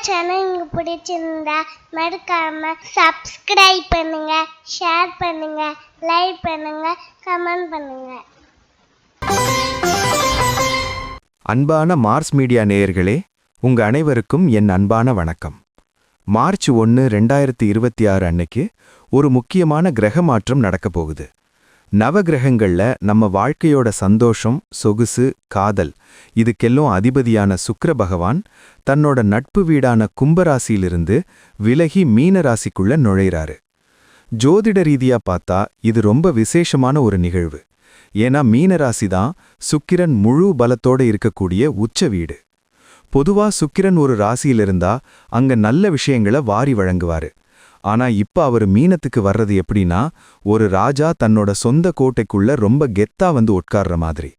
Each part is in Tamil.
சேனல் உங்களுக்கு பிடிச்சிருந்தா மறக்காம சப்ஸ்கிரைப் பண்ணுங்க, ஷேர் பண்ணுங்க, லைக் பண்ணுங்க, கமெண்ட் பண்ணுங்க. அன்பான மார்ஸ் மீடியா நேயர்களே, உங்க அனைவருக்கும் என் அன்பான வணக்கம். மார்ச் 1, 2026 அன்னைக்கு ஒரு முக்கியமான கிரக மாற்றம் நடக்க போகுது. நவகிரகங்கள்ல நம்ம வாழ்க்கையோட சந்தோஷம், சொகுசு, காதல் இதுக்கெல்லாம் அதிபதியான சுக்கிர பகவான் தன்னோட நட்பு வீடான கும்பராசியிலிருந்து விலகி மீன ராசிக்குள்ள நுழைறாரு. ஜோதிட ரீதியா பார்த்தா இது ரொம்ப விசேஷமான ஒரு நிகழ்வு. ஏன்னா மீனராசி தான் சுக்கிரன் முழு பலத்தோட இருக்கக்கூடிய உச்ச வீடு. பொதுவா சுக்கிரன் ஒரு ராசியிலிருந்தா அங்க நல்ல விஷயங்களை வாரி வழங்குவாரு. ஆனா இப்ப அவர் மீனத்துக்கு வர்றது எப்படின்னா, ஒரு ராஜா தன்னோட சொந்த கோட்டைக்குள்ள ரொம்ப கெத்தா வந்து உட்கார்ற மாதிரி.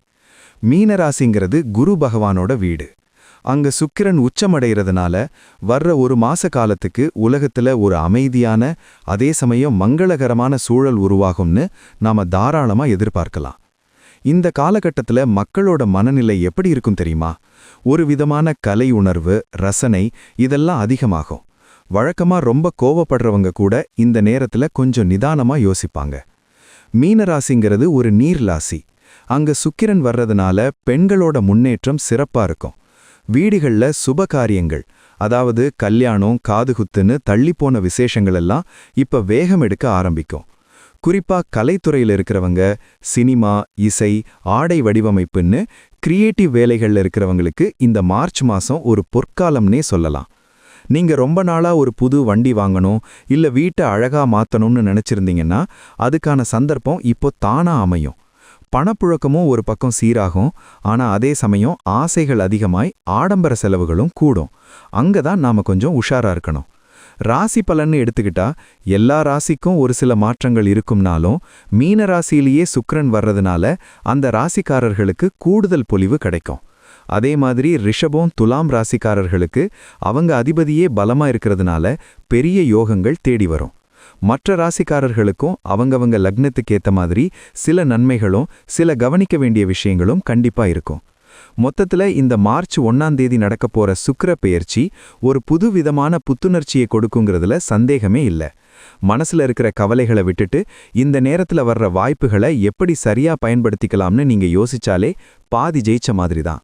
மீனராசிங்கிறது குரு பகவானோட வீடு. அங்க சுக்கிரன் உச்சமடைகிறதுனால வர்ற ஒரு மாச காலத்துக்கு உலகத்துல ஒரு அமைதியான, அதே சமயம் மங்களகரமான சூழல் உருவாகும்னு நாம தாராளமா எதிர்பார்க்கலாம். இந்த காலகட்டத்துல மக்களோட மனநிலை எப்படி இருக்கும் தெரியுமா? ஒரு விதமான கலை உணர்வு, ரசனை இதெல்லாம் அதிகமாகும். வழக்கமா ரொம்ப கோவப்படுறவங்க கூட இந்த நேரத்துல கொஞ்சம் நிதானமா யோசிப்பாங்க. மீனராசிங்கிறது ஒரு நீர் ராசி. அங்க சுக்கிரன் வர்றதுனால பெண்களோட முன்னேற்றம் சிறப்பா இருக்கும். வீடுகள்ல சுப காரியங்கள், அதாவது கல்யாணம், காதுகுத்துன்னு தள்ளிப்போன விசேஷங்கள் எல்லாம் இப்ப வேகம் எடுக்க ஆரம்பிக்கும். குறிப்பா கலைத்துறையில் இருக்கிறவங்க, சினிமா, இசை, ஆடை வடிவமைப்புன்னு கிரியேட்டிவ் வேலைகள்ல இருக்கிறவங்களுக்கு இந்த மார்ச் மாசம் ஒரு பொற்காலம்னே சொல்லலாம். நீங்க ரொம்ப நாளா ஒரு புது வண்டி வாங்கணும், இல்ல வீட்டை அழகா மாத்தணும்னு நினைச்சிருந்தீங்கன்னா அதுக்கான சந்தர்ப்பம் இப்போ தானா அமையும். பணப்புழக்கமும் ஒரு பக்கம் சீராகும். ஆனா அதே சமயம் ஆசைகள் அதிகமாய் ஆடம்பர செலவுகளும் கூடும். அங்கதான் நாம கொஞ்சம் உஷாரா இருக்கணும். ராசி பலன்னு எடுத்துக்கிட்டா எல்லா ராசிக்கும் ஒரு சில மாற்றங்கள் இருக்கும்னாலும் மீன ராசியிலேயே சுக்கிரன் வர்றதுனால அந்த ராசிக்காரர்களுக்கு கூடுதல் பொலிவு கிடைக்கும். அதே மாதிரி ரிஷபம், துலாம் ராசிக்காரர்களுக்கு அவங்க அதிபதியே பலமா இருக்கிறதுனால பெரிய யோகங்கள் தேடி வரும். மற்ற ராசிக்காரர்களுக்கும் அவங்கவங்க லக்னத்துக்கேத்த மாதிரி சில நன்மைகளும் சில கவனிக்க வேண்டிய விஷயங்களும் கண்டிப்பா இருக்கும். மொத்தத்துல இந்த மார்ச் 1 நடக்க போற சுக்கிர பெயர்ச்சி ஒரு புது விதமான புத்துணர்ச்சியை கொடுக்குங்கிறதுல சந்தேகமே இல்ல. மனசுல இருக்கிற கவலைகளை விட்டுட்டு இந்த நேரத்துல வர்ற வாய்ப்புகளை எப்படி சரியா பயன்படுத்திக்கலாம்னு நீங்க யோசிச்சாலே பாதி ஜெயிச்ச மாதிரி தான்.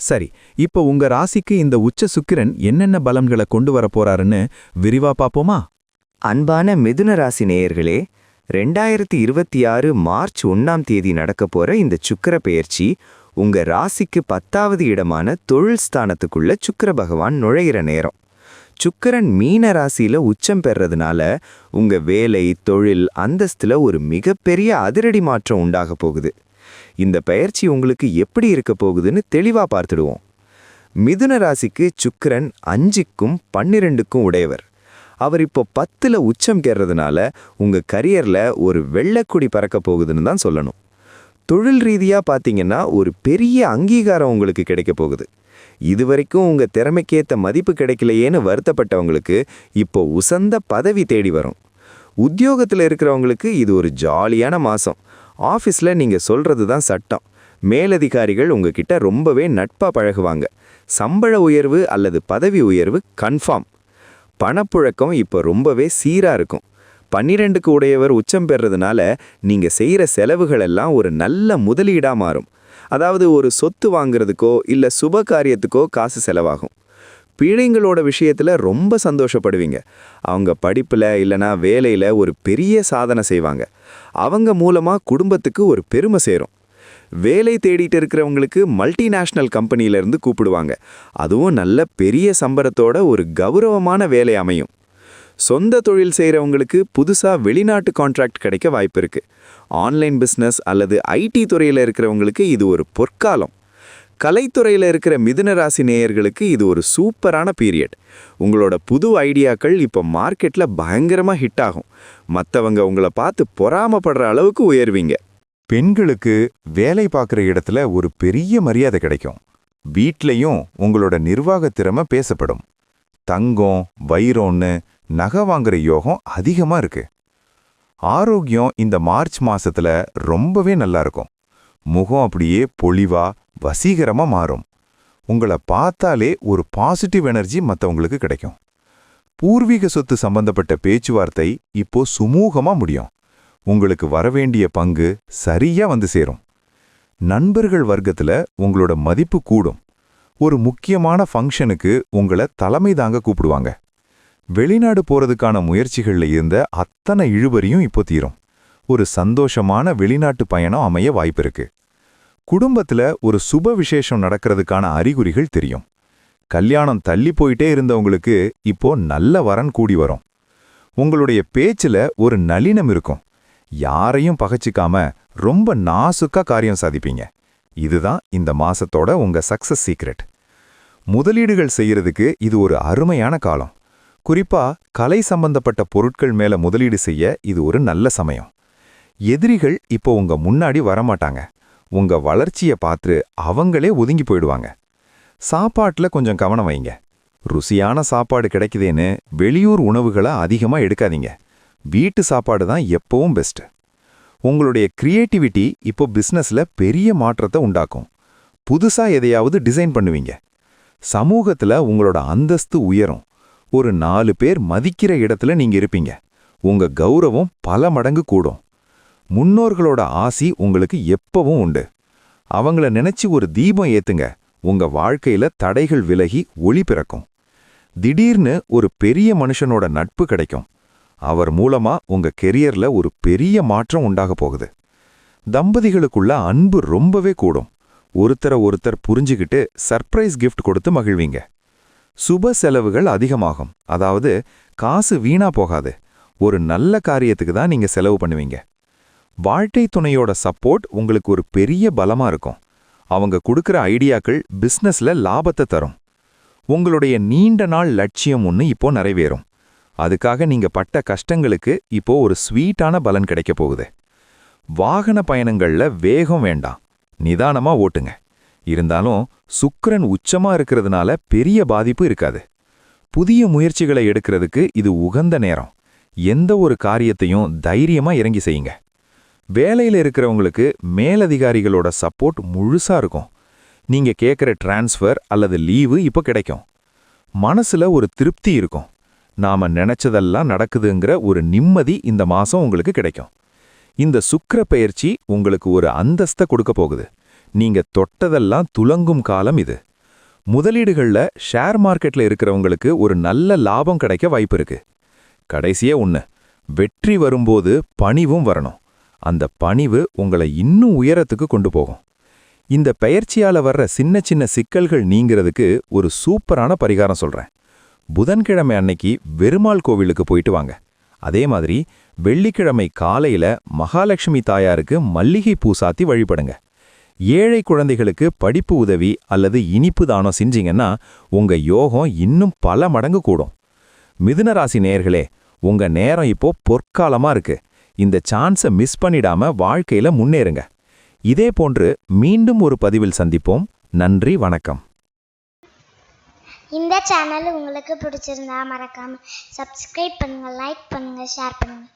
சரி, இப்போ உங்க ராசிக்கு இந்த உச்ச சுக்கிரன் என்னென்ன பலன்களை கொண்டு வர போறாருன்னு விரிவா பாப்போமா? அன்பான மிதுன ராசி நேயர்களே, 2026 மார்ச் 1 நடக்க போற இந்த சுக்கிர பெயர்ச்சி உங்க ராசிக்கு 10வது இடமான தொழில் ஸ்தானத்துக்குள்ள சுக்கிர பகவான் நுழையிற நேரம். சுக்கிரன் மீன ராசியில உச்சம் பெறறதுனால உங்க வேலை, தொழில், அந்தஸ்துல ஒரு மிகப்பெரிய அதிரடி மாற்றம் உண்டாக போகுது. இந்த பெயர்ச்சி உங்களுக்கு எப்படி இருக்க போகுதுன்னு தெளிவா பார்த்துடுவோம். மிதுன ராசிக்கு சுக்கிரன் 5க்கும் 12க்கும் உடையவர். அவர் இப்போ 10ல உச்சம் கேறதுனால உங்க கரியர்ல ஒரு வெள்ளக்குடி பறக்க போகுதுன்னு தான் சொல்லணும். தொழில் ரீதியா பார்த்தீங்கன்னா ஒரு பெரிய அங்கீகாரம் உங்களுக்கு கிடைக்க போகுது. இதுவரைக்கும் உங்க திறமைக்கேத்த மதிப்பு கிடைக்கலையேன்னு வருத்தப்பட்டவங்களுக்கு இப்போ உசந்த பதவி தேடி வரும். உத்தியோகத்தில் இருக்கிறவங்களுக்கு இது ஒரு ஜாலியான மாசம். ஆஃபீஸில் நீங்க சொல்றது தான் சட்டம். மேலதிகாரிகள் உங்ககிட்ட ரொம்பவே நட்பா பழகுவாங்க. சம்பள உயர்வு அல்லது பதவி உயர்வு கன்ஃபார்ம். பணப்புழக்கம் இப்போ ரொம்பவே சீரா இருக்கும். 12க்கு உடையவர் உச்சம் பெறறதுனால நீங்க செய்யற செலவுகள் எல்லாம் ஒரு நல்ல முதலீடா மாறும். அதாவது ஒரு சொத்து வாங்குறதுக்கோ இல்ல சுப காரியத்துக்கோ காசு செலவாகும். பிள்ளைங்களோட விஷயத்துல ரொம்ப சந்தோஷப்படுவீங்க. அவங்க படிப்புல இல்லனா வேலையில ஒரு பெரிய சாதனை செய்வாங்க. அவங்க மூலமா குடும்பத்துக்கு ஒரு பெருமை சேரும். வேலை தேடிட்டு இருக்கிறவங்களுக்கு மல்டிநேஷனல் கம்பெனியிலிருந்து கூப்பிடுவாங்க. அதுவும் நல்ல பெரிய சம்பளத்தோட ஒரு கௌரவமான வேலை அமையும். சொந்த தொழில் செய்கிறவங்களுக்கு புதுசா வெளிநாட்டு கான்ட்ராக்ட் கிடைக்க வாய்ப்பு இருக்கு. ஆன்லைன் பிஸ்னஸ் அல்லது ஐடி துறையில் இருக்கிறவங்களுக்கு இது ஒரு பொற்காலம். கலைத்துறையில் இருக்கிற மிதுன ராசி நேயர்களுக்கு இது ஒரு சூப்பரான பீரியட். உங்களோட புது ஐடியாக்கள் இப்போ மார்க்கெட்ல பயங்கரமா ஹிட் ஆகும். மற்றவங்க உங்களை பார்த்து பொறாமப்படுற அளவுக்கு உயர்வீங்க. பெண்களுக்கு வேலை பார்க்குற இடத்துல ஒரு பெரிய மரியாதை கிடைக்கும். வீட்லையும் உங்களோட நிர்வாக திறமை பேசப்படும். தங்கம், வைரம்னு நகை வாங்குற யோகம் அதிகமா இருக்கு. ஆரோக்கியம் இந்த மார்ச் மாசத்துல ரொம்பவே நல்லா இருக்கும். முகம் அப்படியே பொலிவா, வசீகரமா மாறும். உங்களை பார்த்தாலே ஒரு பாசிட்டிவ் எனர்ஜி மற்றவங்களுக்கு கிடைக்கும். பூர்வீக சொத்து சம்பந்தப்பட்ட பேச்சுவார்த்தை இப்போ சுமூகமா முடியும். உங்களுக்கு வரவேண்டிய பங்கு சரியா வந்து சேரும். நண்பர்கள் வர்க்கத்துல உங்களோட மதிப்பு கூடும். ஒரு முக்கியமான ஃபங்க்ஷனுக்கு உங்களை தலைமை தாங்க கூப்பிடுவாங்க. வெளிநாடு போறதுக்கான முயற்சிகள்ல இருந்த அத்தனை இழுபறியும் இப்போ தீரும். ஒரு சந்தோஷமான வெளிநாட்டு பயணம் அமைய வாய்ப்பிருக்கு. குடும்பத்துல ஒரு சுப விசேஷம் நடக்கிறதுக்கான அறிகுறிகள் தெரியும். கல்யாணம் தள்ளி போயிட்டே இருந்தவங்களுக்கு இப்போ நல்ல வரன் கூடி வரும். உங்களுடைய பேச்சுல ஒரு நளினம் இருக்கும். யாரையும் பகைச்சிக்காம ரொம்ப நாசுக்கா காரியம் சாதிப்பீங்க. இதுதான் இந்த மாசத்தோட உங்க சக்சஸ் சீக்ரெட். முதலீடுகள் செய்யறதுக்கு இது ஒரு அருமையான காலம். குறிப்பா கலை சம்பந்தப்பட்ட பொருட்கள் மேல முதலீடு செய்ய இது ஒரு நல்ல சமயம். எதிரிகள் இப்போ உங்க முன்னாடி வரமாட்டாங்க. உங்க வளர்ச்சியை பார்த்து அவங்களே ஒதுங்கி போயிடுவாங்க. சாப்பாட்டுல கொஞ்சம் கவனம் வைங்க. ருசியான சாப்பாடு கிடைக்குதேன்னு வெளியூர் உணவுகளை அதிகமா எடுக்காதீங்க. வீட்டு சாப்பாடு தான் எப்பவும் பெஸ்ட். உங்களுடைய கிரியேட்டிவிட்டி இப்போ பிசினஸ்ல பெரிய மாற்றத்தை உண்டாக்கும். புதுசா எதையாவது டிசைன் பண்ணுவீங்க. சமூகத்துல உங்களோட அந்தஸ்து உயரும். ஒரு 4 பேர் மதிக்கிற இடத்துல நீங்க இருப்பீங்க. உங்க கௌரவம் பல மடங்கு கூடும். முன்னோர்களோட ஆசி உங்களுக்கு எப்பவும் உண்டு. அவங்கள நினைச்சு ஒரு தீபம் ஏத்துங்க. உங்க வாழ்க்கையில தடைகள் விலகி ஒளி பிறக்கும். திடீர்னு ஒரு பெரிய மனுஷனோட நட்பு கிடைக்கும். அவர் மூலமா உங்க கெரியர்ல ஒரு பெரிய மாற்றம் உண்டாக போகுது. தம்பதிகளுக்குள்ள அன்பு ரொம்பவே கூடும். ஒருத்தர் புரிஞ்சுக்கிட்டு சர்ப்ரைஸ் கிஃப்ட் கொடுத்து மகிழ்வீங்க. சுப செலவுகள் அதிகமாகும். அதாவது காசு வீணா போகாது. ஒரு நல்ல காரியத்துக்கு தான் நீங்க செலவு பண்ணுவீங்க. வாழ்க்கை துணையோட சப்போர்ட் உங்களுக்கு ஒரு பெரிய பலமா இருக்கும். அவங்க கொடுக்கிற ஐடியாக்கள் பிசினஸ்ல லாபத்தை தரும். உங்களுடைய நீண்ட நாள் லட்சியம் ஒன்று இப்போ நிறைவேறும். அதுக்காக நீங்க பட்ட கஷ்டங்களுக்கு இப்போ ஒரு ஸ்வீட்டான பலன் கிடைக்க போகுது. வாகன பயணங்கள்ல வேகம் வேண்டாம். நிதானமா ஓட்டுங்க. இருந்தாலும் சுக்கிரன் உச்சமா இருக்கிறதுனால பெரிய பாதிப்பு இருக்காது. புதிய முயற்சிகளை எடுக்கிறதுக்கு இது உகந்த நேரம். எந்த ஒரு காரியத்தையும் தைரியமா இறங்கி செய்யுங்க. வேலையில இருக்கிறவங்களுக்கு மேலதிகாரிகளோட சப்போர்ட் முழுசா இருக்கும். நீங்க கேட்குற டிரான்ஸ்ஃபர் அல்லது லீவு இப்போ கிடைக்கும். மனசுல ஒரு திருப்தி இருக்கும். நாம நினைச்சதெல்லாம் நடக்குதுங்கிற ஒரு நிம்மதி இந்த மாசம் உங்களுக்கு கிடைக்கும். இந்த சுக்கிர பெயர்ச்சி உங்களுக்கு ஒரு அந்தஸ்தை கொடுக்க போகுது. நீங்க தொட்டதெல்லாம் துலங்கும் காலம் இது. முதலீடுகள்ல ஷேர் மார்க்கெட்ல இருக்கிறவங்களுக்கு ஒரு நல்ல லாபம் கிடைக்க வாய்ப்பு இருக்கு. கடைசியே ஒண்ணு, வெற்றி வரும்போது பணிவும் வரணும். அந்த பணிவு உங்களை இன்னும் உயரத்துக்கு கொண்டு போகும். இந்த பெயர்ச்சியால வர்ற சின்ன சின்ன சிக்கல்கள் நீங்கிறதுக்கு ஒரு சூப்பரான பரிகாரம் சொல்றேன். புதன்கிழமை அன்னைக்கு பெருமாள் கோவிலுக்கு போயிட்டு வாங்க. அதே மாதிரி வெள்ளிக்கிழமை காலையில மகாலட்சுமி தாயாருக்கு மல்லிகை பூ சாத்தி வழிபடுங்க. ஏழை குழந்தைகளுக்கு படிப்பு உதவி அல்லது இனிப்பு தானம் செஞ்சீங்கன்னா உங்க யோகம் இன்னும் பல மடங்கு கூடும். மிதுன ராசி நேயர்களே, உங்க நேரம் இப்போ பொற்காலமா இருக்கு. இந்த சான்ஸை மிஸ் பண்ணிடாம வாழ்க்கையில முன்னேறுங்க. இதே போன்று மீண்டும் ஒரு பதிவில் சந்திப்போம். நன்றி, வணக்கம். இந்த சேனல் உங்களுக்கு பிடிச்சிருந்தா மறக்காம சப்ஸ்கிரைப் பண்ணுங்க, லைக் பண்ணுங்க, ஷேர் பண்ணுங்க.